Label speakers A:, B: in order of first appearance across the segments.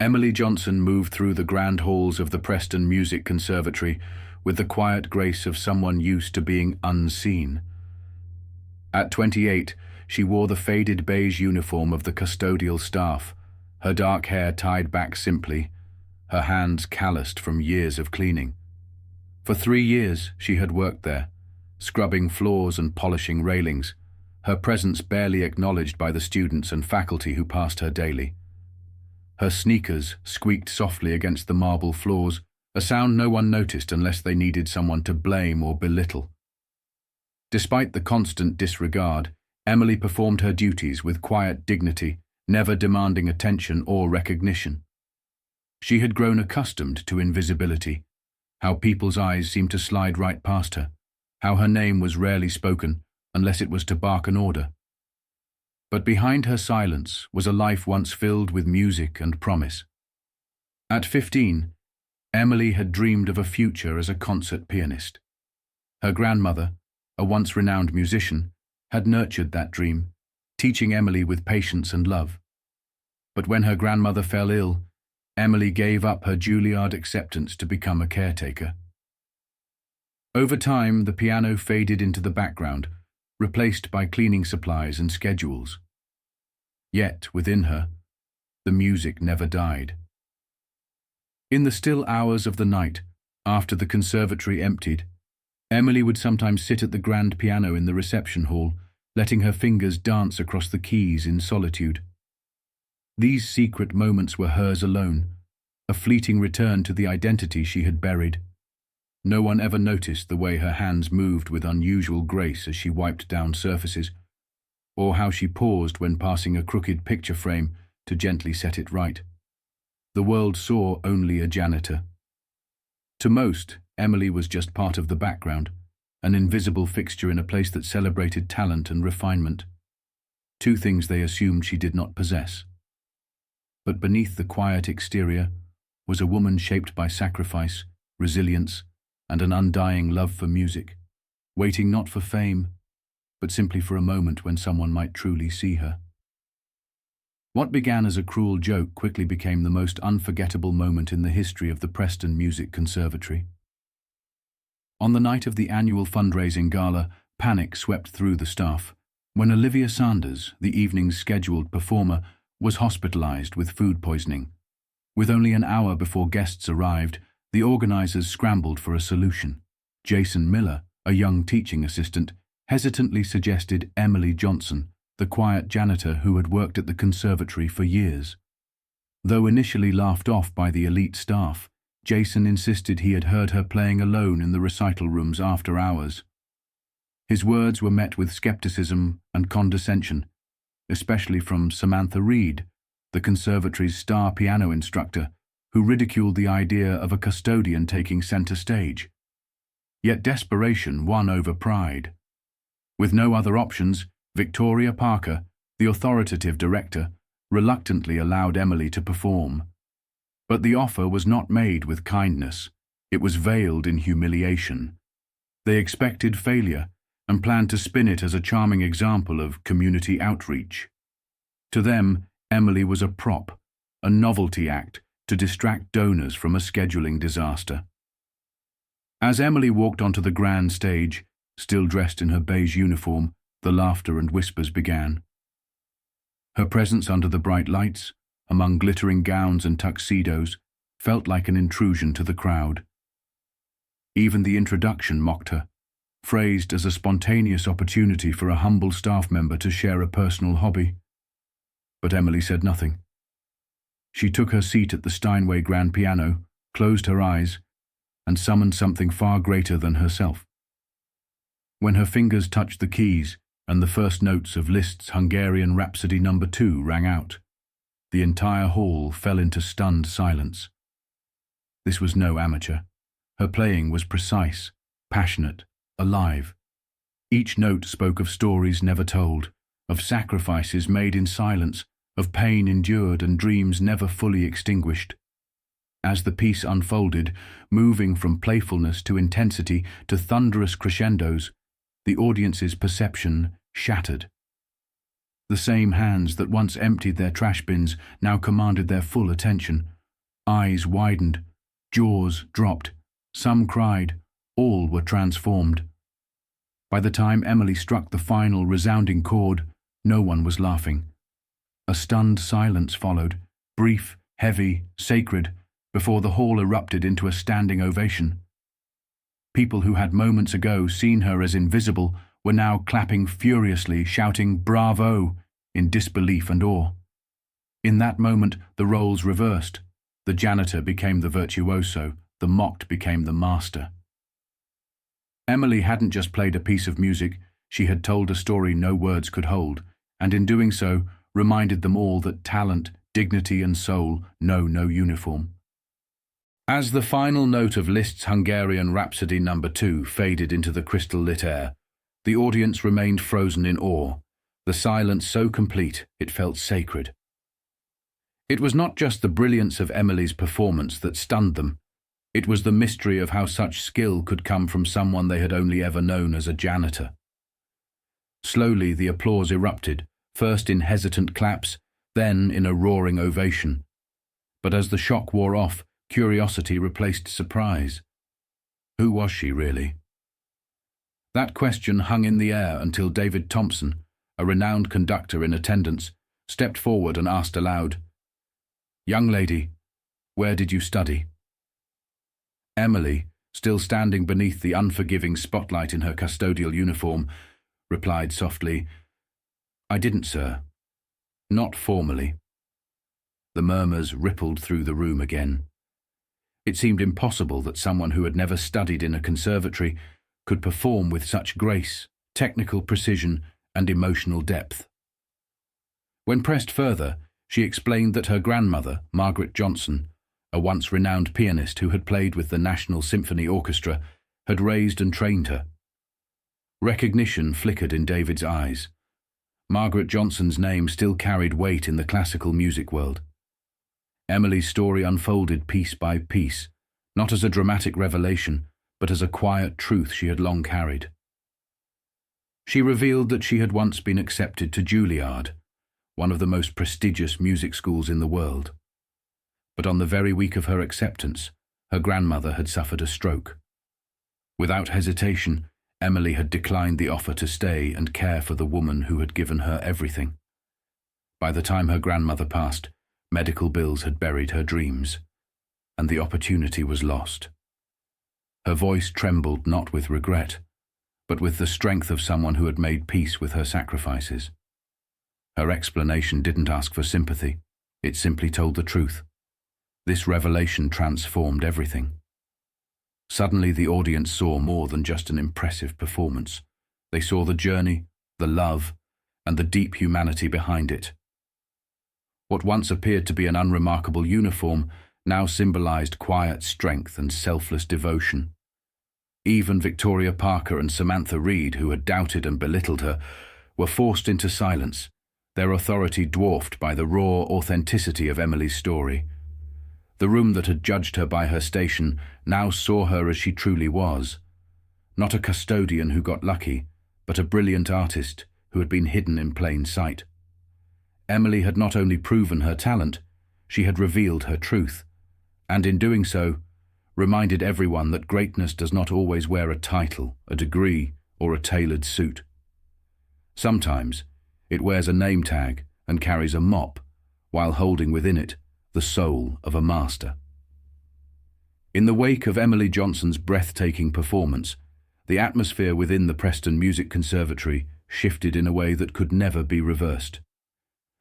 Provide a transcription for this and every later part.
A: Emily Johnson moved through the grand halls of the Preston Music Conservatory with the quiet grace of someone used to being unseen. At 28, she wore the faded beige uniform of the custodial staff, her dark hair tied back simply, her hands calloused from years of cleaning. For 3 years she had worked there, scrubbing floors and polishing railings, her presence barely acknowledged by the students and faculty who passed her daily. Her sneakers squeaked softly against the marble floors, a sound no one noticed unless they needed someone to blame or belittle. Despite the constant disregard, Emily performed her duties with quiet dignity, never demanding attention or recognition. She had grown accustomed to invisibility, how people's eyes seemed to slide right past her, how her name was rarely spoken unless it was to bark an order. But behind her silence was a life once filled with music and promise. At 15, Emily had dreamed of a future as a concert pianist. Her grandmother, a once renowned musician, had nurtured that dream, teaching Emily with patience and love. But when her grandmother fell ill, Emily gave up her Juilliard acceptance to become a caretaker. Over time, the piano faded into the background, replaced by cleaning supplies and schedules. Yet, within her, the music never died. In the still hours of the night, after the conservatory emptied, Emily would sometimes sit at the grand piano in the reception hall, letting her fingers dance across the keys in solitude. These secret moments were hers alone, a fleeting return to the identity she had buried. No one ever noticed the way her hands moved with unusual grace as she wiped down surfaces, or how she paused when passing a crooked picture frame to gently set it right. The world saw only a janitor. To most, Emily was just part of the background, an invisible fixture in a place that celebrated talent and refinement, 2 things they assumed she did not possess. But beneath the quiet exterior was a woman shaped by sacrifice, resilience, and an undying love for music, waiting not for fame, but simply for a moment when someone might truly see her. What began as a cruel joke quickly became the most unforgettable moment in the history of the Preston Music Conservatory. On the night of the annual fundraising gala, panic swept through the staff when Olivia Sanders, the evening's scheduled performer, was hospitalized with food poisoning. With only an hour before guests arrived, the organizers scrambled for a solution. Jason Miller, a young teaching assistant, hesitantly suggested Emily Johnson, the quiet janitor who had worked at the conservatory for years. Though initially laughed off by the elite staff, Jason insisted he had heard her playing alone in the recital rooms after hours. His words were met with skepticism and condescension, especially from Samantha Reed, the conservatory's star piano instructor, who ridiculed the idea of a custodian taking center stage. Yet desperation won over pride. With no other options, Victoria Parker, the authoritative director, reluctantly allowed Emily to perform. But the offer was not made with kindness. It was veiled in humiliation. They expected failure and planned to spin it as a charming example of community outreach. To them, Emily was a prop, a novelty act to distract donors from a scheduling disaster. As Emily walked onto the grand stage, still dressed in her beige uniform, the laughter and whispers began. Her presence under the bright lights, among glittering gowns and tuxedos, felt like an intrusion to the crowd. Even the introduction mocked her, phrased as a spontaneous opportunity for a humble staff member to share a personal hobby. But Emily said nothing. She took her seat at the Steinway grand piano, closed her eyes, and summoned something far greater than herself. When her fingers touched the keys and the first notes of Liszt's Hungarian Rhapsody No. 2 rang out, the entire hall fell into stunned silence. This was no amateur. Her playing was precise, passionate, alive. Each note spoke of stories never told, of sacrifices made in silence, of pain endured and dreams never fully extinguished. As the piece unfolded, moving from playfulness to intensity to thunderous crescendos, the audience's perception shattered. The same hands that once emptied their trash bins now commanded their full attention. Eyes widened, jaws dropped, some cried, all were transformed. By the time Emily struck the final resounding chord, no one was laughing. A stunned silence followed, brief, heavy, sacred, before the hall erupted into a standing ovation. People who had moments ago seen her as invisible were now clapping furiously, shouting "Bravo!" in disbelief and awe. In that moment, the roles reversed. The janitor became the virtuoso, the mocked became the master. Emily hadn't just played a piece of music, she had told a story no words could hold, and in doing so, reminded them all that talent, dignity and soul know no uniform. As the final note of Liszt's Hungarian Rhapsody No. 2 faded into the crystal-lit air, the audience remained frozen in awe, the silence so complete it felt sacred. It was not just the brilliance of Emily's performance that stunned them, it was the mystery of how such skill could come from someone they had only ever known as a janitor. Slowly the applause erupted, first in hesitant claps, then in a roaring ovation. But as the shock wore off, curiosity replaced surprise. Who was she really? That question hung in the air until David Thompson, a renowned conductor in attendance, stepped forward and asked aloud, "Young lady, where did you study?" Emily, still standing beneath the unforgiving spotlight in her custodial uniform, replied softly, "I didn't, sir. Not formally." The murmurs rippled through the room again. It seemed impossible that someone who had never studied in a conservatory could perform with such grace, technical precision, and emotional depth. When pressed further, she explained that her grandmother, Margaret Johnson, a once renowned pianist who had played with the National Symphony Orchestra, had raised and trained her. Recognition flickered in David's eyes. Margaret Johnson's name still carried weight in the classical music world. Emily's story unfolded piece by piece, not as a dramatic revelation, but as a quiet truth she had long carried. She revealed that she had once been accepted to Juilliard, one of the most prestigious music schools in the world. But on the very week of her acceptance, her grandmother had suffered a stroke. Without hesitation, Emily had declined the offer to stay and care for the woman who had given her everything. By the time her grandmother passed, medical bills had buried her dreams, and the opportunity was lost. Her voice trembled not with regret, but with the strength of someone who had made peace with her sacrifices. Her explanation didn't ask for sympathy, it simply told the truth. This revelation transformed everything. Suddenly the audience saw more than just an impressive performance. They saw the journey, the love, and the deep humanity behind it. What once appeared to be an unremarkable uniform now symbolized quiet strength and selfless devotion. Even Victoria Parker and Samantha Reed, who had doubted and belittled her, were forced into silence, their authority dwarfed by the raw authenticity of Emily's story. The room that had judged her by her station now saw her as she truly was. Not a custodian who got lucky, but a brilliant artist who had been hidden in plain sight. Emily had not only proven her talent, she had revealed her truth, and in doing so, reminded everyone that greatness does not always wear a title, a degree, or a tailored suit. Sometimes, it wears a name tag and carries a mop, while holding within it the soul of a master. In the wake of Emily Johnson's breathtaking performance, the atmosphere within the Preston Music Conservatory shifted in a way that could never be reversed.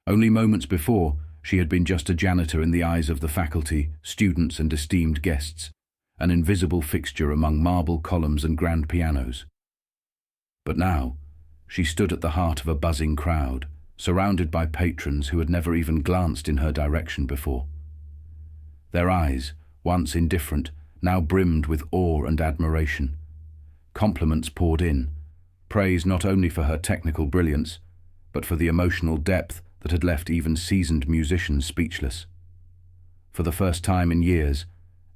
A: Only moments before, she had been just a janitor in the eyes of the faculty, students and esteemed guests, an invisible fixture among marble columns and grand pianos. But now, she stood at the heart of a buzzing crowd, surrounded by patrons who had never even glanced in her direction before. Their eyes, once indifferent, now brimmed with awe and admiration. Compliments poured in, praise not only for her technical brilliance, but for the emotional depth that had left even seasoned musicians speechless. For the first time in years,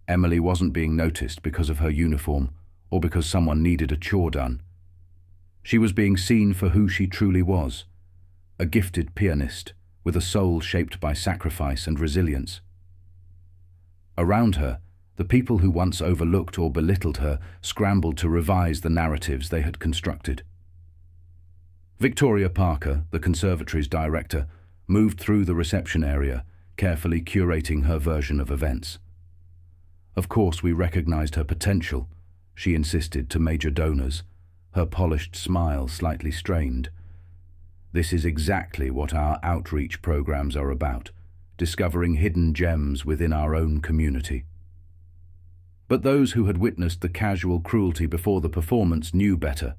A: Emily wasn't being noticed because of her uniform or because someone needed a chore done. She was being seen for who she truly was, a gifted pianist with a soul shaped by sacrifice and resilience. Around her, the people who once overlooked or belittled her scrambled to revise the narratives they had constructed. Victoria Parker, the conservatory's director, moved through the reception area, carefully curating her version of events. Of course, we recognized her potential, she insisted to major donors, her polished smile slightly strained. This is exactly what our outreach programs are about, discovering hidden gems within our own community. But those who had witnessed the casual cruelty before the performance knew better.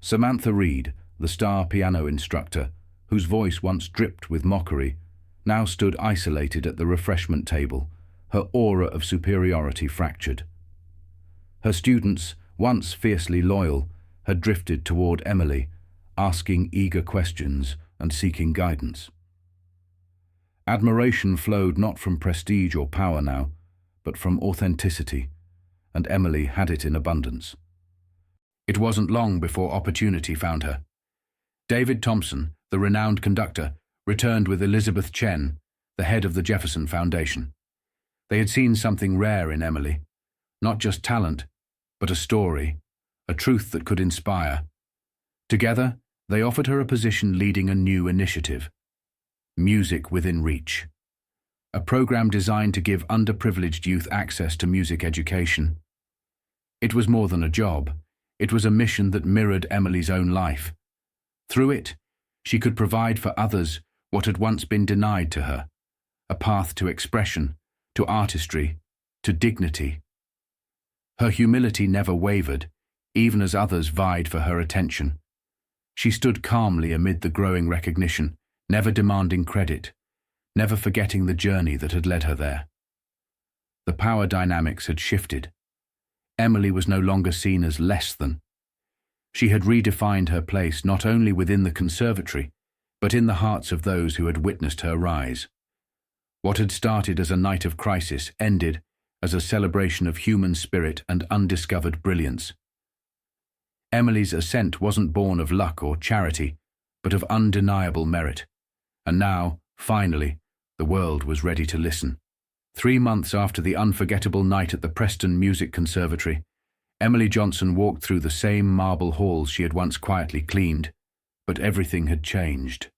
A: Samantha Reed, the star piano instructor, whose voice once dripped with mockery, now stood isolated at the refreshment table, her aura of superiority fractured. Her students, once fiercely loyal, had drifted toward Emily, asking eager questions and seeking guidance. Admiration flowed not from prestige or power now, but from authenticity, and Emily had it in abundance. It wasn't long before opportunity found her. David Thompson, the renowned conductor, returned with Elizabeth Chen, the head of the Jefferson Foundation. They had seen something rare in Emily, not just talent, but a story, a truth that could inspire. Together, they offered her a position leading a new initiative, Music Within Reach, a program designed to give underprivileged youth access to music education. It was more than a job. It was a mission that mirrored Emily's own life. Through it, she could provide for others what had once been denied to her, a path to expression, to artistry, to dignity. Her humility never wavered, even as others vied for her attention. She stood calmly amid the growing recognition, never demanding credit, never forgetting the journey that had led her there. The power dynamics had shifted. Emily was no longer seen as less than. She had redefined her place not only within the conservatory, but in the hearts of those who had witnessed her rise. What had started as a night of crisis ended as a celebration of human spirit and undiscovered brilliance. Emily's ascent wasn't born of luck or charity, but of undeniable merit. And now, finally, the world was ready to listen. 3 months after the unforgettable night at the Preston Music Conservatory, Emily Johnson walked through the same marble halls she had once quietly cleaned, but everything had changed.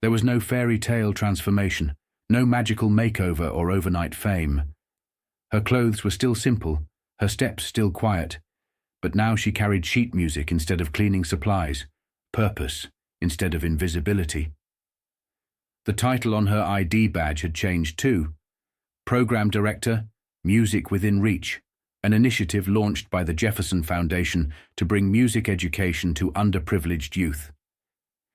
A: There was no fairy tale transformation, no magical makeover or overnight fame. Her clothes were still simple, her steps still quiet, but now she carried sheet music instead of cleaning supplies, purpose instead of invisibility. The title on her ID badge had changed too. Program Director, Music Within Reach, an initiative launched by the Jefferson Foundation to bring music education to underprivileged youth.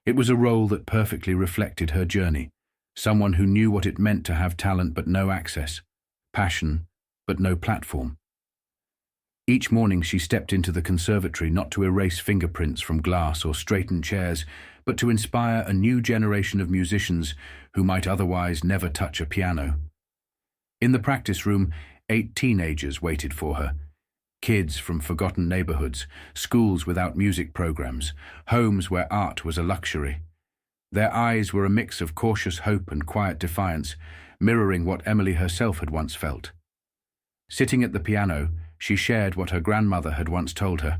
A: It was a role that perfectly reflected her journey, someone who knew what it meant to have talent but no access, passion but no platform. Each morning she stepped into the conservatory not to erase fingerprints from glass or straighten chairs, but to inspire a new generation of musicians who might otherwise never touch a piano. In the practice room, 8 teenagers waited for her. Kids from forgotten neighborhoods, schools without music programs, homes where art was a luxury. Their eyes were a mix of cautious hope and quiet defiance, mirroring what Emily herself had once felt. Sitting at the piano, she shared what her grandmother had once told her.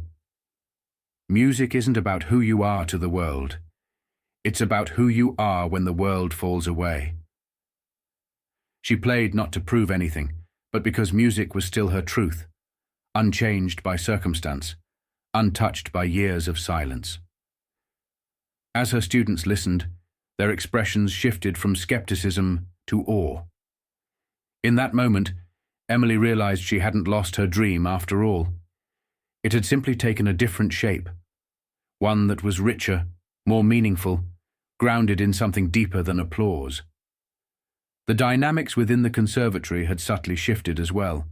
A: Music isn't about who you are to the world. It's about who you are when the world falls away. She played not to prove anything, but because music was still her truth, unchanged by circumstance, untouched by years of silence. As her students listened, their expressions shifted from skepticism to awe. In that moment, Emily realized she hadn't lost her dream after all. It had simply taken a different shape, one that was richer, more meaningful, grounded in something deeper than applause. The dynamics within the conservatory had subtly shifted as well.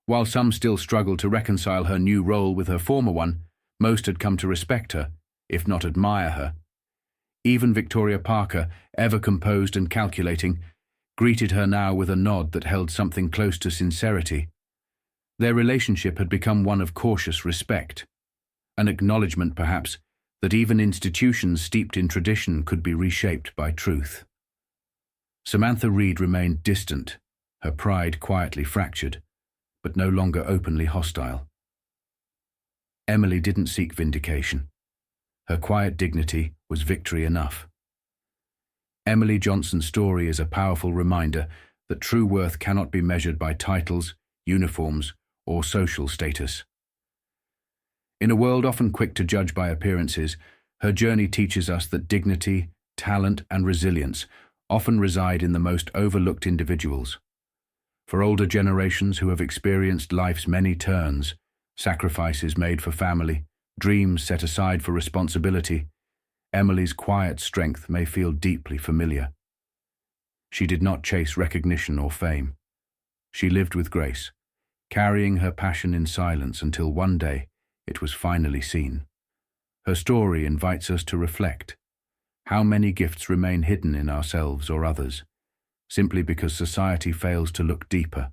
A: While some still struggled to reconcile her new role with her former one, most had come to respect her, if not admire her. Even Victoria Parker, ever composed and calculating, greeted her now with a nod that held something close to sincerity. Their relationship had become one of cautious respect, an acknowledgement, perhaps, that even institutions steeped in tradition could be reshaped by truth. Samantha Reed remained distant, her pride quietly fractured, but no longer openly hostile. Emily didn't seek vindication. Her quiet dignity was victory enough. Emily Johnson's story is a powerful reminder that true worth cannot be measured by titles, uniforms, or social status. In a world often quick to judge by appearances, her journey teaches us that dignity, talent, and resilience often reside in the most overlooked individuals. For older generations who have experienced life's many turns, sacrifices made for family, dreams set aside for responsibility, Emily's quiet strength may feel deeply familiar. She did not chase recognition or fame. She lived with grace, carrying her passion in silence until one day it was finally seen. Her story invites us to reflect. How many gifts remain hidden in ourselves or others, simply because society fails to look deeper?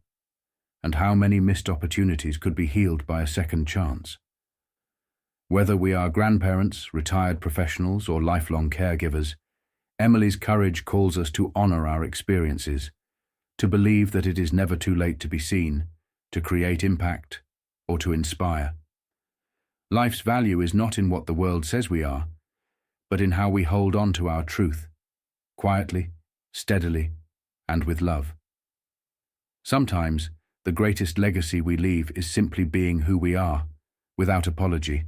A: And how many missed opportunities could be healed by a second chance? Whether we are grandparents, retired professionals, or lifelong caregivers, Emily's courage calls us to honor our experiences, to believe that it is never too late to be seen, to create impact, or to inspire. Life's value is not in what the world says we are, but in how we hold on to our truth, quietly, steadily, and with love. Sometimes, the greatest legacy we leave is simply being who we are, without apology.